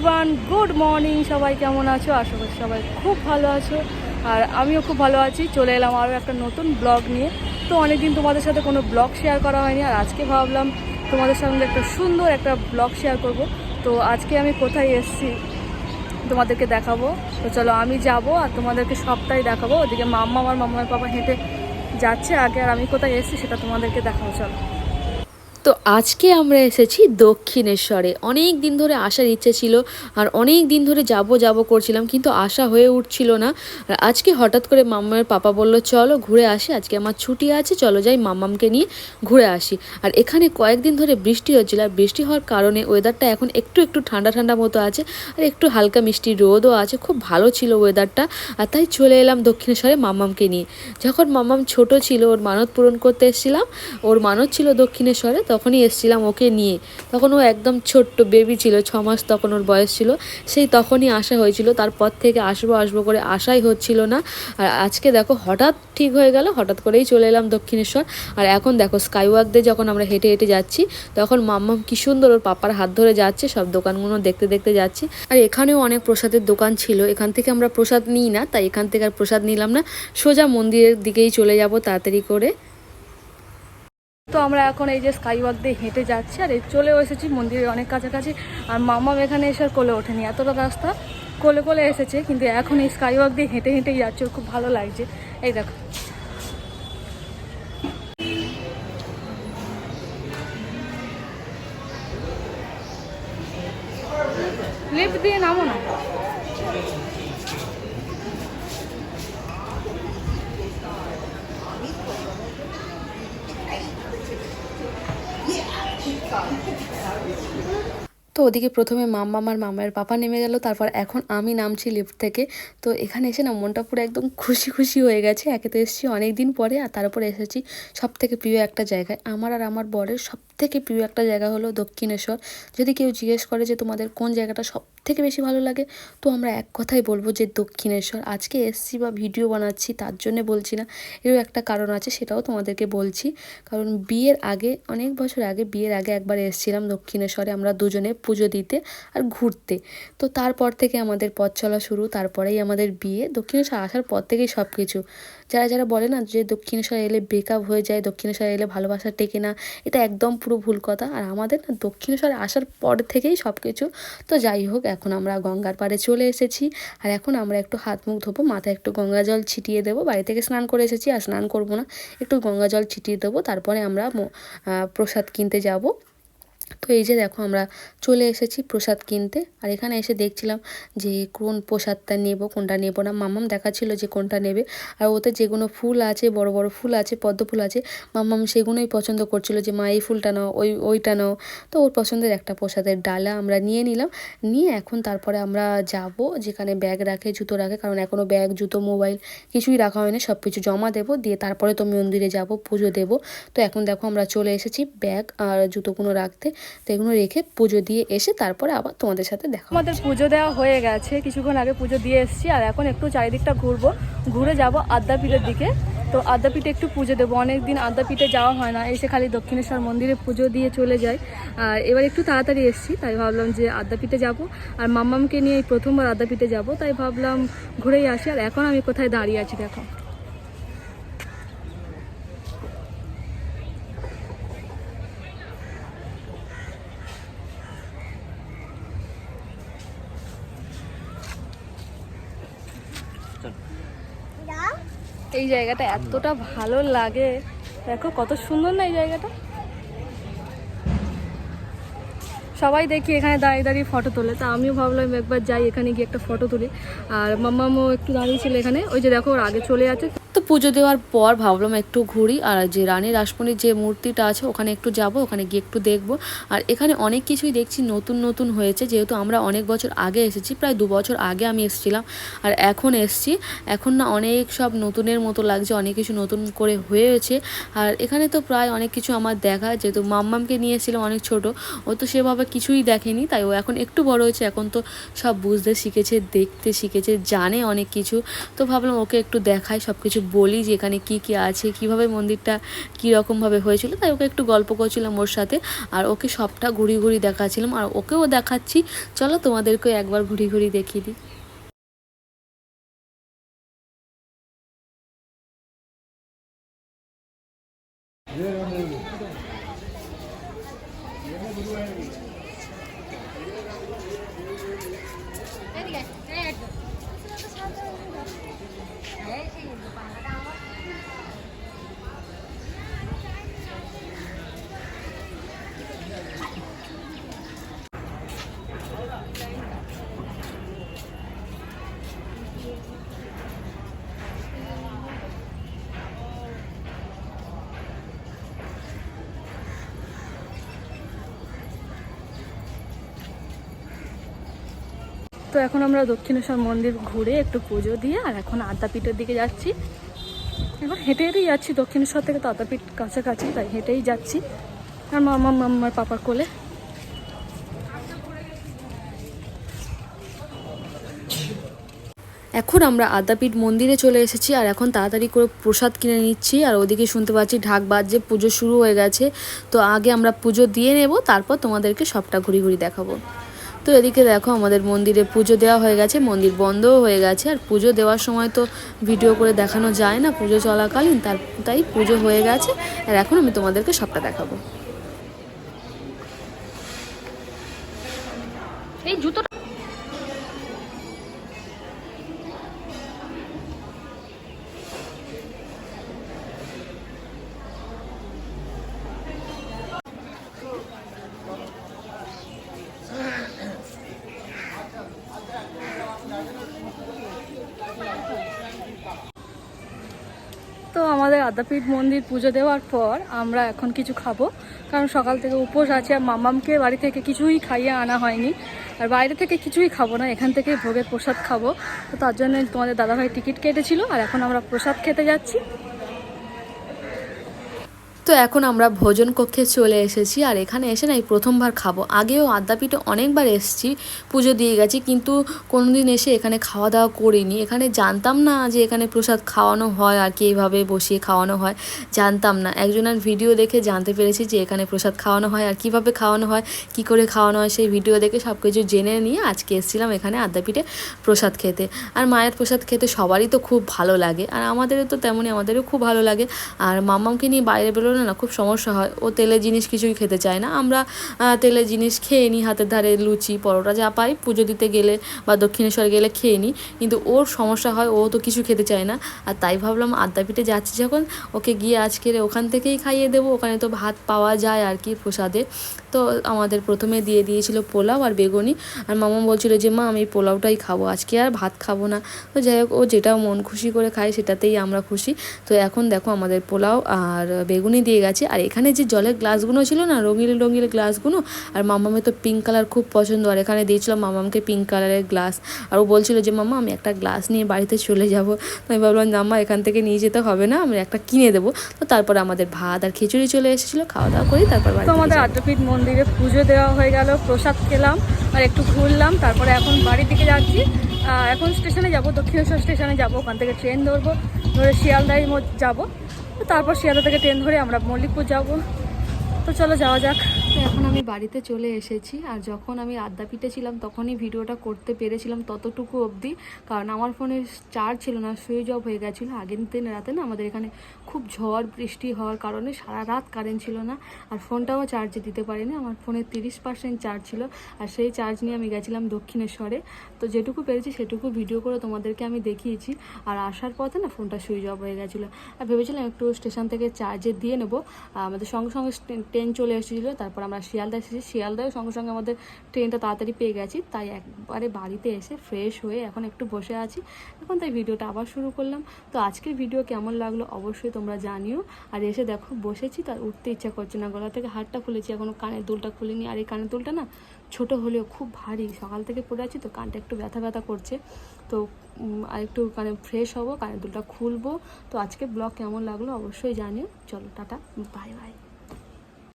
Everyone, good morning. সবাই কেমন আছো? আশা করি সবাই খুব ভালো আছো, আর আমিও খুব ভালো আছি। চলে এলাম আরও একটা নতুন ব্লগ নিয়ে। তো অনেকদিন তোমাদের সাথে কোনো ব্লগ শেয়ার করা হয়নি, আর আজকে ভাবলাম তোমাদের সঙ্গে একটা সুন্দর একটা ব্লগ শেয়ার করব। তো আজকে আমি কোথায় এসেছি তোমাদেরকে দেখাবো। তো চলো আমি যাব আর তোমাদেরকে সবটাই দেখাবো। ওদিকে মাম্মা আর মাম্মার পাপা হেঁটে যাচ্ছে আগে, আর আমি কোথায় এসেছি সেটা তোমাদেরকে দেখাবো। চলো। তো আজকে আমরা এসেছি দক্ষিণেশ্বরে। অনেক দিন ধরে আসার ইচ্ছে ছিল, আর অনেক দিন ধরে যাব করছিলাম, কিন্তু আসা হয়ে উঠছিল না। আর আজকে হঠাৎ করে মাম্মার পাপা বলল চলো ঘুরে আসি, আজকে আমার ছুটি আছে, চলো যাই মাম্মামকে নিয়ে ঘুরে আসি। আর এখানে কয়েকদিন ধরে বৃষ্টি হচ্ছিল, আর বৃষ্টি হওয়ার কারণে ওয়েদারটা এখন একটু একটু ঠান্ডা ঠান্ডা মতো আছে, আর একটু হালকা মিষ্টি রোদও আছে। খুব ভালো ছিল ওয়েদারটা, আর তাই চলে এলাম দক্ষিণেশ্বরে মাম্মামকে নিয়ে। যখন মাম্মাম ছোট ছিল, ওর মানত পূরণ করতে এসেছিলাম, ওর মানত ছিল দক্ষিণেশ্বরে, তখনই এসেছিলাম ওকে নিয়ে। তখন ও একদম ছোট্ট বেবি ছিল, 6 মাস তখন ওর বয়স ছিল। সেই তখনই আসা হয়েছিল, তারপর থেকে আসবো করে আশাই হচ্ছিল না। আর আজকে দেখো হঠাৎ ঠিক হয়ে গেল, হঠাৎ করেই চলে এলাম দক্ষিণেশ্বর। আর এখন দেখো স্কাইওয়াক দিয়ে যখন আমরা হেঁটে হেঁটে যাচ্ছি, তখন মাম্মাম কি সুন্দর ওর পাপার হাত ধরে যাচ্ছে, সব দোকানগুলো দেখতে দেখতে যাচ্ছি। আর এখানেও অনেক প্রসাদের দোকান ছিল, এখান থেকে আমরা প্রসাদ নিই না, তাই এখান থেকে আর প্রসাদ নিলাম না, সোজা মন্দিরের দিকেই চলে যাব তাড়াতাড়ি করে। তো আমরা এখন এই যে স্কাইওয়াক দিয়ে হেঁটে যাচ্ছি, আর এই চলেও এসেছি মন্দিরের অনেক কাছাকাছি। আর মাম্মাম এখানে এসে আর কোলে ওঠেনি, এতটা রাস্তা কোলে কোলে এসেছে, কিন্তু এখন এই স্কাইওয়াক দিয়ে হেঁটে হেঁটেই যাচ্ছে, ওর খুব ভালো লাগছে। এই দেখো, লিফট দিয়ে নামো না। তো ওদিকে প্রথমে মাম্মার মামার পাপা নেমে গেল, তারপর এখন আমি নামছি লিফট থেকে। তো এখানে এসে না মনটা পুরো একদম খুশি খুশি হয়ে গেছে। একে তো এসেছি অনেক দিন পরে, আর তার উপরে এসেছি সব থেকে প্রিয় একটা জায়গায়। আমার আর আমার বরের সব থেকে প্রিয় একটা জায়গা হলো দক্ষিণেশ্বর। যদি কেউ জিজ্ঞেস করে যে তোমাদের কোন জায়গাটা সব থেকে বেশি ভালো লাগে, তো আমরা এক কথাই বলবো যে দক্ষিণেশ্বর। আজকে এসছি বা ভিডিও বানাচ্ছি তার জন্যে বলছি না, এরও একটা কারণ আছে, সেটাও তোমাদেরকে বলছি। কারণ বিয়ের আগে, অনেক বছর আগে, বিয়ের আগে একবার এসেছিলাম দক্ষিণেশ্বরে আমরা দুজনে পুজো দিতে আর ঘুরতে। তো তারপর থেকে আমাদের পথ চলা শুরু, তারপরেই আমাদের বিয়ে। দক্ষিণেশ্বর আসার পর থেকেই সব কিছু। যারা যারা বলে না যে দক্ষিণেশ্বর এলে ব্রেকআপ হয়ে যায়, দক্ষিণেশ্বর এলে ভালোবাসা টেকে না, এটা একদম পুরো ভুল কথা। আর আমাদের না দক্ষিণেশ্বরে আসার পর থেকেই সব কিছু। তো যাই হোক, এখন আমরা গঙ্গার পাড়ে চলে এসেছি, আর এখন আমরা একটু হাত মুখ ধোবো, মাথায় একটু গঙ্গা জল ছিটিয়ে দেবো। বাড়ি থেকে স্নান করে এসেছি, আর স্নান করবো না, একটু গঙ্গা জল ছিটিয়ে দেবো, তারপরে আমরা প্রসাদ কিনতে যাব। তো এই যে দেখো আমরা চলে এসেছি প্রসাদ কিনতে। আর এখানে এসে দেখছিলাম যে কোন প্রসাদটা নেব, কোনটা নেব না। মাম্মাম দেখাচ্ছিল যে কোনটা নেবে, আর ওতে যেগুলো ফুল আছে, বড় বড় ফুল আছে, পদ্ম ফুল আছে, মাম্মাম সেগুলোই পছন্দ করছিল যে মা এই ফুলটা নাও, ওইটা নাও। তো ওর পছন্দের একটা প্রসাদের ডালা আমরা নিয়ে নিলাম। নিয়ে এখন তারপরে আমরা যাব যেখানে ব্যাগ রাখে, জুতো রাখে, কারণ এখনও ব্যাগ, জুতো, মোবাইল কিছুই রাখা হয়নি, সব কিছু জমা দেবো, দিয়ে তারপরে তো মন্দিরে যাব, পুজো দেব। তো এখন দেখো আমরা চলে এসেছি ব্যাগ আর জুতোগুলো রাখতে। তো এগুলো রেখে পুজো দিয়ে এসে তারপরে আবার তোমাদের সাথে দেখা আমাদের হচ্ছে। পুজো দেওয়া হয়ে গেছে, কিছুক্ষণ আগে পুজো দিয়ে এসেছি, আর এখন একটু চারিদিকটা ঘুরবো, ঘুরে যাব আদ্যাপীঠের দিকে। তো আদ্যাপীঠে একটু পুজো দেবো, অনেক দিন আদ্যাপীঠে যাওয়া হয় না, এসে খালি দক্ষিণেশ্বর মন্দিরে পুজো দিয়ে চলে যায়। আর এবার একটু তাড়াতাড়ি এসেছি, তাই ভাবলাম যে আদ্যাপীঠে যাব, আর মাম্মামকে নিয়ে এই প্রথমবার আদ্যাপীঠে যাব, তাই ভাবলাম ঘুরেই আসি। আর এখন আমি কোথায় দাঁড়িয়ে আছি দেখো, এই জায়গাটা এতটা ভালো লাগে, দেখো কত সুন্দর না এই জায়গাটা। সবাই দেখি এখানে দাঁড়িয়ে দাঁড়িয়ে ফটো তোলে, তা আমিও ভাবলাম একবার যাই, এখানে গিয়ে একটা ফটো তুলি। আর মাম্মামও একটু দাঁড়িয়ে ছিল এখানে, ওই যে দেখো ওর আগে চলে যাচ্ছে। তো পুজো দেওয়ার পর ভাবলাম একটু ঘুরি, আর যে রানী রাসমণির যে মূর্তিটা আছে ওখানে একটু যাব, ওখানে গিয়ে একটু দেখব। আর এখানে অনেক কিছুই দেখছি নতুন নতুন হয়েছে, যেহেতু আমরা অনেক বছর আগে এসেছি, প্রায় 2 বছর আগে আমি এসেছিলাম, আর এখন এসছি। এখন না অনেক সব নতুনের মতো লাগছে, অনেক কিছু নতুন করে হয়েছে। আর এখানে তো প্রায় অনেক কিছু আমার দেখা, যেহেতু মাম্মামকে নিয়েছিলাম অনেক ছোট, ও তো সেভাবে কিছুই দেখেনি, তাই ও এখন একটু বড় হয়েছে, এখন তো সব বুঝতে শিখেছে, দেখতে শিখেছে, জানে অনেক কিছু। তো ভাবলাম ওকে একটু দেখাই, সব কিছু বলি যে এখানে কি কি আছে, কিভাবে মন্দিরটা কীরকমভাবে হয়েছিল। তাই ওকে একটু গল্প করছিলাম ওর সাথে, আর ওকে সবটা ঘুরি ঘুরি দেখাচ্ছিলাম, আর ওকেও দেখাচ্ছি। চলো তোমাদেরকে একবার ঘুরি ঘুরি দেখিয়ে দিই। তো এখন আমরা দক্ষিণেশ্বর মন্দির ঘুরে একটু পুজো দিয়ে আর এখন আদ্যাপীঠের দিকে যাচ্ছি। এখন হেঁটে হেঁটেই যাচ্ছি, দক্ষিণেশ্বর থেকে তো আদ্যাপীঠ কাছাকাছি, তাই হেঁটেই যাচ্ছি আর মাম্মার পাপার কোলে। এখন আমরা আদ্যাপীঠ মন্দিরে চলে এসেছি, আর এখন তাড়াতাড়ি করে প্রসাদ কিনে নিচ্ছি। আর ওদিকে শুনতে পাচ্ছি ঢাক বাজছে, পুজো শুরু হয়ে গেছে। তো আগে আমরা পুজো দিয়ে নেব, তারপর তোমাদেরকে সবটা ঘুরি ঘুরি দেখাবো। তো এদিকে দেখো আমাদের মন্দিরে পুজো দেওয়া হয়ে গেছে, মন্দির বন্ধও হয়ে গেছে। আর পুজো দেওয়ার সময় তো ভিডিও করে দেখানো যায় না পুজো চলাকালীন, তাই পুজো হয়ে গেছে। আর এখন আমি তোমাদেরকে সবটা দেখাবো। এই জুতো তো আমাদের আদ্যাপীঠ মন্দির পুজো দেওয়ার পর আমরা এখন কিছু খাবো, কারণ সকাল থেকে উপোস আছে আর মামামকে বাড়ি থেকে কিছুই খাইয়ে আনা হয়নি। আর বাইরে থেকে কিছুই খাবো না, এখান থেকে ভোগের প্রসাদ খাবো। তো তার জন্য তোমাদের দাদাভাই টিকিট কেটেছিল আর এখন আমরা প্রসাদ খেতে যাচ্ছি। তো এখন আমরা ভোজন কক্ষে চলে এসেছি, আর এখানে এসে না এই প্রথমবার খাবো। আগেও আদ্যাপীঠে অনেকবার এসেছি, পুজো দিয়ে গেছি, কিন্তু কোনোদিন এসে এখানে খাওয়া দাওয়া করিনি। এখানে জানতাম না যে এখানে প্রসাদ খাওয়ানো হয় আর কি এইভাবে বসিয়ে খাওয়ানো হয়, জানতাম না। একজনের ভিডিও দেখে জানতে পেরেছি যে এখানে প্রসাদ খাওয়ানো হয়, আর কিভাবে খাওয়ানো হয়, কি করে খাওয়ানো হয়, সেই ভিডিও দেখে সব কিছু জেনে নিয়ে আজকে এসেছিলাম এখানে আদ্যাপীঠে প্রসাদ খেতে। আর মায়ের প্রসাদ খেতে সবারই তো খুব ভালো লাগে, আর আমাদেরও তো তেমনই, আমাদেরও খুব ভালো লাগে। আর মাম্মামকে নিয়ে বাইরে বেরোলে না খুব সমস্যা হয়, ও তেলের জিনিস কিছুই খেতে চায় না। আমরা তেলের জিনিস খেয়ে নিই, হাতের ধারে লুচি পরোটা যা পাই পুজো দিতে গেলে বা দক্ষিণেশ্বর গেলে খেয়ে নিই, কিন্তু ওর সমস্যা হয়, ও তো কিছু খেতে চায় না। আর তাই ভাবলাম আদ্যাপীঠে যাচ্ছি যখন, ওকে গিয়ে আজকে ওখান থেকেই খাইয়ে দেবো। ওখানে তো ভাত পাওয়া যায় আর কি প্রসাদে। তো আমাদের প্রথমে দিয়ে দিয়েছিল পোলাও আর বেগুনি, আর মামা বলছিল যে মা আমি পোলাওটাই খাবো, আজকে আর ভাত খাবো না। তো যাই হোক, ও যেটা মন খুশি করে খায় সেটাতেই আমরা খুশি। তো এখন দেখো আমাদের পোলাও আর বেগুনি দিয়ে গেছে। আর এখানে যে জলের গ্লাসগুলো ছিল না, রঙিন রঙিন গ্লাসগুলো, আর মামামের তো পিঙ্ক কালার খুব পছন্দ, আর এখানে দিয়েছিলাম মামামকে পিঙ্ক কালারের গ্লাস। আর ও বলছিল যে মামা আমি একটা গ্লাস নিয়ে বাড়িতে চলে যাব। তো আমি ভাবলাম না মা এখান থেকে নিয়ে যেতে হবে না, আমি একটা কিনে দেবো। তো তারপরে আমাদের ভাত আর খিচুড়ি চলে এসেছিলো, খাওয়া দাওয়া করি তারপর তো আমাদের আদ্যাপীঠ মন্দিরে পুজো দেওয়া হয়ে গেল, প্রসাদ খেলাম আর একটু ঘুরলাম, তারপরে এখন বাড়ির দিকে যাচ্ছি। এখন স্টেশনে যাব, দক্ষিণেশ্বর স্টেশনে যাব, ওখান থেকে ট্রেন ধরবো, ধরে শিয়ালদায় যাব। তো তারপর শিয়ালদা থেকে ট্রেন ধরে আমরা মল্লিকপুর যাব। তো চলো যাওয়া যাক। তো এখন আমি বাড়িতে চলে এসেছি, আর যখন আমি আদ্যাপীঠে ছিলাম তখনই ভিডিওটা করতে পেরেছিলাম ততটুকু অবধি, কারণ আমার ফোনের চার্জ ছিল না, সুইচ অফ হয়ে গেছিলো। আগের দিন রাতে না আমাদের এখানে খুব ঝড় বৃষ্টি হওয়ার কারণে সারা রাত কারেন্ট ছিল না, আর ফোনটাও চার্জে দিতে পারিনি। আমার ফোনে 30% চার্জ ছিল, আর সেই চার্জ নিয়ে আমি গেছিলাম দক্ষিণেশ্বরে। তো যেটুকু পেরেছি সেটুকু ভিডিও করে তোমাদেরকে আমি দেখিয়েছি। আর আসার পথে না ফোনটা সুইচ অফ হয়ে গেছিলো, আর ভেবেছিলাম একটু স্টেশন থেকে চার্জে দিয়ে নেবো। আমাদের সঙ্গে সঙ্গে ট্রেন চলে এসেছিলো, তারপর আমরা শিয়ালদা এসেছি। শিয়ালদায় সঙ্গে সঙ্গে আমাদের ট্রেনটা তাড়াতাড়ি পেয়ে গেছি, তাই একবারে বাড়িতে এসে ফ্রেশ হয়ে এখন একটু বসে আছি। এখন তাই ভিডিওটা আবার শুরু করলাম। তো আজকের ভিডিও কেমন লাগলো অবশ্যই তোমরা জানিও। আর এসে দেখো বসেছি, তার উঠতে ইচ্ছা করছে না, গলা থেকে হাতটা খুলেছি, এখনও কানের দুলটা খুলিনি। আর এই কানের দুলটা না ছোট হলেও খুব ভারী, সকাল থেকে পড়ে আছি তো কানটা একটু ব্যথা ব্যথা করছে। তো আর একটু কানে ফ্রেশ হবো, কানের দুলটা খুলবো। তো আজকে ব্লগ কেমন লাগলো অবশ্যই জানিও। চলো টাটা, বাই বাই।